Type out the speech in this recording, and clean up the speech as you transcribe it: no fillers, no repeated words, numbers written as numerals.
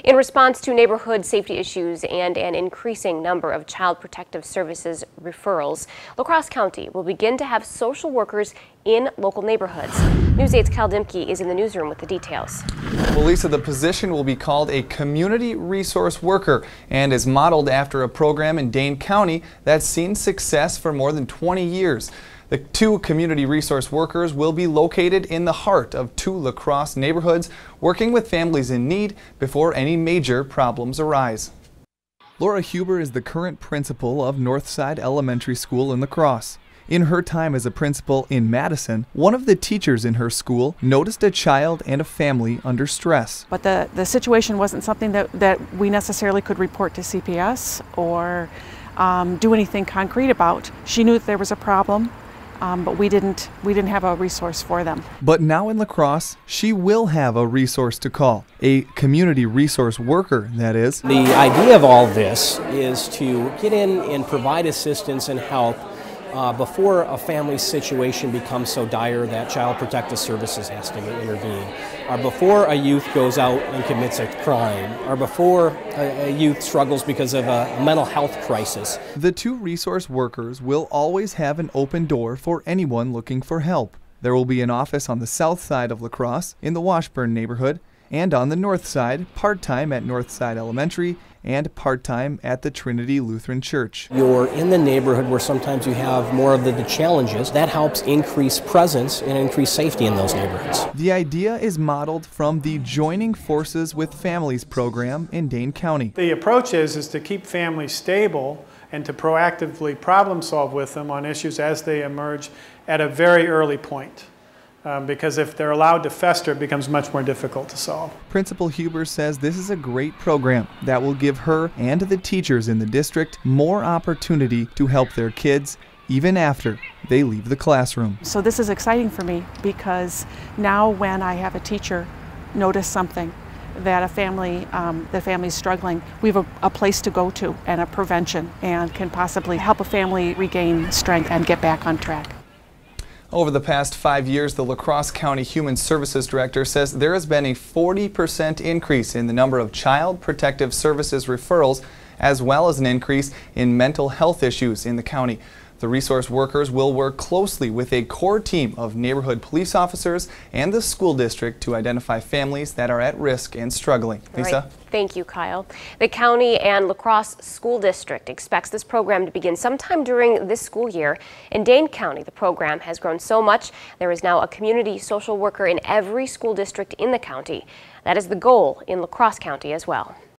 In response to neighborhood safety issues and an increasing number of Child Protective Services referrals, Crosse County will begin to have social workers in local neighborhoods. News 8's Cal Dimke is in the newsroom with the details. Well, Lisa, the position will be called a community resource worker and is modeled after a program in Dane County that's seen success for more than 20 years. The two community resource workers will be located in the heart of two La Crosse neighborhoods, working with families in need before any major problems arise. Laura Huber is the current principal of Northside Elementary School in La Crosse. In her time as a principal in Madison, one of the teachers in her school noticed a child and a family under stress. But the situation wasn't something that we necessarily could report to CPS or do anything concrete about. She knew that there was a problem. But we didn't have a resource for them. But now in La Crosse, she will have a resource to call. A community resource worker, that is. The idea of all this is to get in and provide assistance and help before a family situation becomes so dire that Child Protective Services has to intervene, or before a youth goes out and commits a crime, or before a youth struggles because of a mental health crisis. The two resource workers will always have an open door for anyone looking for help. There will be an office on the south side of La Crosse in the Washburn neighborhood, and on the north side, part-time at Northside Elementary and part-time at the Trinity Lutheran Church. You're in the neighborhood where sometimes you have more of the challenges. That helps increase presence and increase safety in those neighborhoods. The idea is modeled from the Joining Forces with Families program in Dane County. The approach is to keep families stable and to proactively problem solve with them on issues as they emerge at a very early point. Because if they're allowed to fester, it becomes much more difficult to solve. Principal Huber says this is a great program that will give her and the teachers in the district more opportunity to help their kids even after they leave the classroom. So this is exciting for me because now when I have a teacher notice something that the family's struggling, we have a place to go to and a prevention and can possibly help a family regain strength and get back on track. Over the past 5 years, the La Crosse County Human Services Director says there has been a 40% increase in the number of Child Protective Services referrals, as well as an increase in mental health issues in the county. The resource workers will work closely with a core team of neighborhood police officers and the school district to identify families that are at risk and struggling. Lisa? Right. Thank you, Kyle. The county and La Crosse School District expects this program to begin sometime during this school year. In Dane County, the program has grown so much, there is now a community social worker in every school district in the county. That is the goal in La Crosse County as well.